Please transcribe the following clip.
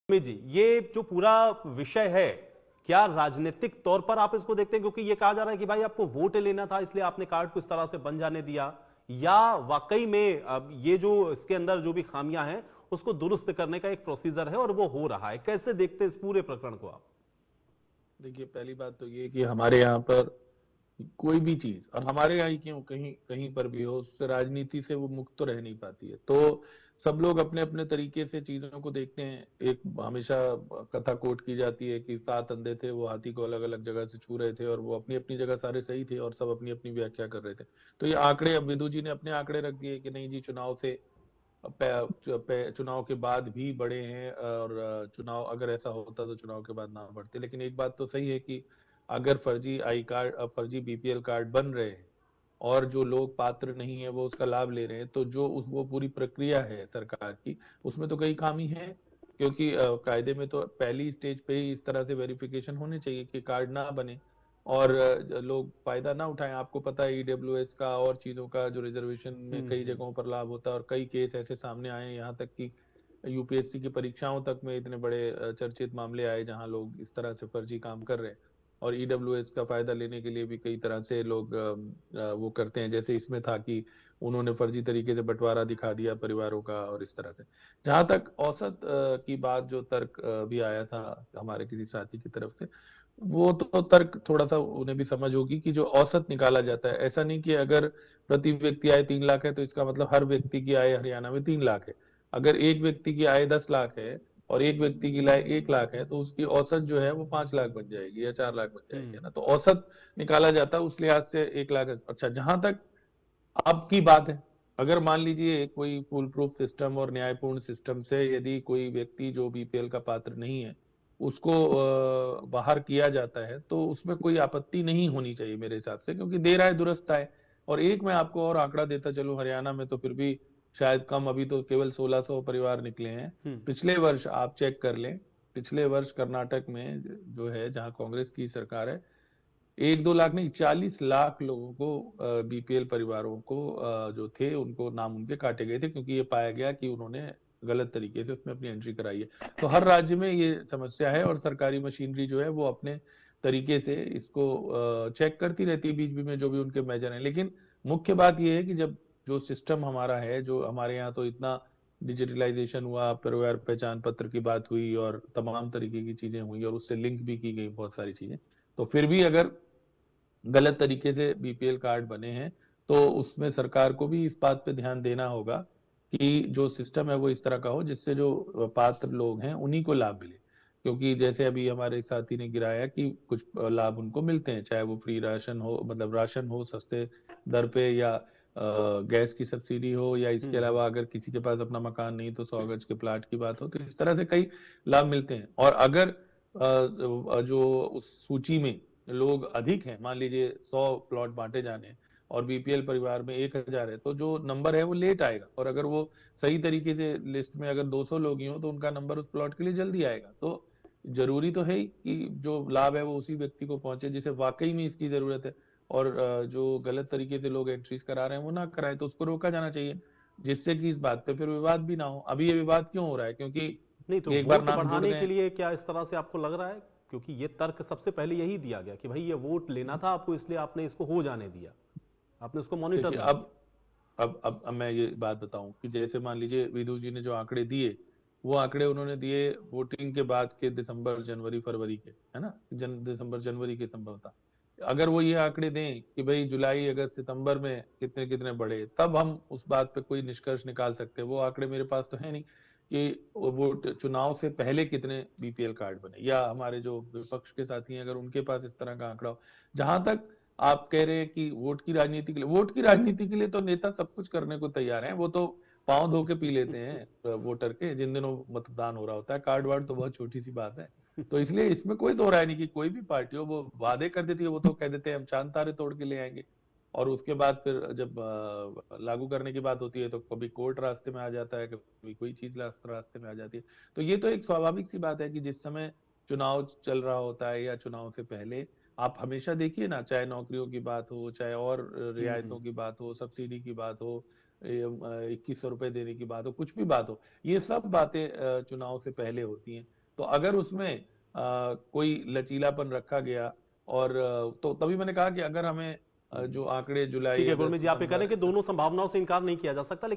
जी, ये जो पूरा विषय है, क्या राजनीतिक तौर पर आप इसको देखते हैं? क्योंकि ये कहा जा रहा है कि भाई आपको वोट लेना था इसलिए आपने कार्ड को इस तरह से बन जाने दिया, या वाकई में अब ये जो इसके अंदर जो भी खामियां हैं उसको दुरुस्त करने का एक प्रोसीजर है और वो हो रहा है। कैसे देखते हैं इस पूरे प्रकरण को आप? देखिए, पहली बात तो ये कि हमारे यहाँ पर कोई भी चीज, और हमारे यहाँ ही क्यों, कहीं कहीं पर भी हो, उससे राजनीति से वो मुक्त तो रह नहीं पाती है। तो सब लोग अपने अपने तरीके से चीजों को देखते हैं। एक हमेशा कथा कोट की जाती है कि 7 अंधे थे, वो हाथी को अलग अलग जगह से छू रहे थे और वो अपनी अपनी जगह सारे सही थे और सब अपनी अपनी व्याख्या कर रहे थे। तो ये आंकड़े, अब विदु जी ने अपने आंकड़े रख दिए कि नहीं जी, चुनाव के बाद भी बढ़े हैं, और चुनाव अगर ऐसा होता तो चुनाव के बाद ना बढ़ते। लेकिन एक बात तो सही है कि अगर फर्जी आई कार्ड, फर्जी बीपीएल कार्ड बन रहे हैं और जो लोग पात्र नहीं है वो उसका लाभ ले रहे हैं, तो जो उस वो पूरी प्रक्रिया है सरकार की, उसमें तो कई खामी है। क्योंकि कायदे में तो पहली स्टेज पे ही इस तरह से वेरिफिकेशन होनी चाहिए कि कार्ड ना बने और लोग फायदा ना उठाएं। आपको पता है ईडब्ल्यूएस का और चीजों का जो रिजर्वेशन में कई जगहों पर लाभ होता है, और कई केस ऐसे सामने आए हैं, यहाँ तक कि यूपीएससी की परीक्षाओं तक में इतने बड़े चर्चित मामले आए जहां लोग इस तरह से फर्जी काम कर रहे हैं। और ईडब्ल्यूएस का फायदा लेने के लिए भी कई तरह से लोग वो करते हैं, जैसे इसमें था कि उन्होंने फर्जी तरीके से बंटवारा दिखा दिया परिवारों का और इस तरह से। जहां तक औसत की बात, जो तर्क भी आया था हमारे किसी साथी की तरफ से, वो तो तर्क थोड़ा सा उन्हें भी समझ होगी कि जो औसत निकाला जाता है, ऐसा नहीं कि अगर प्रति व्यक्ति आय 3 लाख है तो इसका मतलब हर व्यक्ति की आय हरियाणा में 3 लाख है। अगर एक व्यक्ति की आय 10 लाख है और एक व्यक्ति की आय 1 लाख है, तो उसकी औसत जो है वो 5 लाख बन जाएगी या 4 लाख बन जाएगी, है ना। तो औसत निकाला जाता है उस लिहाज से 1 लाख। अच्छा, जहां तक अब की बात है, अगर मान लीजिए कोई फुल प्रूफ सिस्टम और न्यायपूर्ण सिस्टम से यदि कोई व्यक्ति जो बीपीएल का पात्र नहीं है उसको बाहर किया जाता है, तो उसमें कोई आपत्ति नहीं होनी चाहिए मेरे हिसाब से, क्योंकि देर आए दुरुस्त आए। और एक मैं आपको और आंकड़ा देता चलूं, हरियाणा में तो फिर भी शायद कम, अभी तो केवल 1600 परिवार निकले हैं। पिछले वर्ष आप चेक कर लें, पिछले वर्ष कर्नाटक में जो है, जहां कांग्रेस की सरकार है, 1-2 लाख नहीं, 40 लाख लोगों को, बीपीएल परिवारों को जो थे उनको नाम उनके काटे गए थे, क्योंकि ये पाया गया कि उन्होंने गलत तरीके से उसमें अपनी एंट्री कराई है। तो हर राज्य में ये समस्या है और सरकारी मशीनरी जो है वो अपने तरीके से इसको चेक करती रहती है बीच बीच में, जो भी उनके मेजर हैं। लेकिन मुख्य बात यह है कि जब जो सिस्टम हमारा है, जो हमारे यहाँ तो इतना डिजिटलाइजेशन हुआ, परिवार पहचान पत्र की बात हुई और तमाम तरीके की चीजें हुई और उससे लिंक भी की गई बहुत सारी चीजें, तो फिर भी अगर गलत तरीके से बीपीएल कार्ड बने हैं तो उसमें सरकार को भी इस बात पे ध्यान देना होगा कि जो सिस्टम है वो इस तरह का हो जिससे जो पात्र लोग हैं उन्हीं को लाभ मिले। क्योंकि जैसे अभी हमारे एक साथी ने गिराया कि कुछ लाभ उनको मिलते हैं, चाहे वो फ्री राशन हो, मतलब राशन हो सस्ते दर पे, या गैस की सब्सिडी हो, या इसके अलावा अगर किसी के पास अपना मकान नहीं तो 100 गज के प्लाट की बात हो, तो इस तरह से कई लाभ मिलते हैं। और अगर जो उस सूची में लोग अधिक हैं, मान लीजिए 100 प्लॉट बांटे जाने हैं और बीपीएल परिवार में 1000 है, तो जो नंबर है वो लेट आएगा। और अगर वो सही तरीके से लिस्ट में अगर 200 लोग ही हो तो उनका नंबर उस प्लॉट के लिए जल्दी आएगा। तो जरूरी तो है ही कि जो लाभ है वो उसी व्यक्ति को पहुंचे जिसे वाकई में इसकी जरूरत है। और जो गलत तरीके से लोग एंट्रीज करा रहे हैं वो ना कराए, तो उसको रोका जाना चाहिए, जिससे कि इस बात पे फिर विवाद भी ना हो। अभी ये विवाद क्यों हो रहा है? क्योंकि नहीं तो एक बार वोट नाम जुड़ बढ़ाने के गए। लिए क्या इस तरह से आपको लग रहा है? क्योंकि ये तर्क सबसे पहले यही दिया गया कि भाई ये वोट लेना था आपको इसलिए आपने इसको हो जाने दिया, आपने उसको मॉनिटर देखिए, नहीं किया। अब मैं ये बात बताऊं कि जैसे मान लीजिए विदु जी ने जो आंकड़े दिए, वो आंकड़े उन्होंने दिए वोटिंग के बाद के दिसंबर जनवरी फरवरी के, है ना, दिसंबर जनवरी के संभवतः। अगर वो ये आंकड़े दें कि भाई जुलाई अगस्त सितंबर में कितने कितने बढ़े, तब हम उस बात पे कोई निष्कर्ष निकाल सकते हैं। वो आंकड़े मेरे पास तो है नहीं कि वो चुनाव से पहले कितने बीपीएल कार्ड बने, या हमारे जो विपक्ष के साथी हैं अगर उनके पास इस तरह का आंकड़ा हो। जहां तक आप कह रहे हैं कि वोट की राजनीति के लिए, वोट की राजनीति के लिए तो नेता सब कुछ करने को तैयार हैं। वो तो पांव धो के पी लेते हैं वोटर के, जिन दिनों मतदान हो रहा होता है। कार्ड वार्ड तो बहुत छोटी सी बात है। तो इसलिए इसमें कोई दो राय नहीं कि कोई भी पार्टी हो, वो वादे कर देती है, वो तो कह देते हैं हम चांद तारे तोड़ के ले आएंगे, और उसके बाद फिर जब लागू करने की बात होती है तो कभी कोर्ट रास्ते में आ जाता है, कभी कोई चीज रास्ते में आ जाती है। तो ये तो एक स्वाभाविक सी बात है कि जिस समय चुनाव चल रहा होता है या चुनाव से पहले, आप हमेशा देखिए ना, चाहे नौकरियों की बात हो, चाहे और रियायतों की बात हो, सब्सिडी की बात हो, 2100 रुपए देने की बात हो, कुछ भी बात हो, ये सब बातें चुनाव से पहले होती हैं। तो अगर उसमें कोई लचीलापन रखा गया और तो तभी मैंने कहा कि अगर हमें जो आंकड़े ठीक जुलाई, है अगस्त, गुरमीत जी, आप ये कह रहे सितंबर हैं कि दोनों संभावनाओं से इनकार नहीं किया जा सकता, लेकिन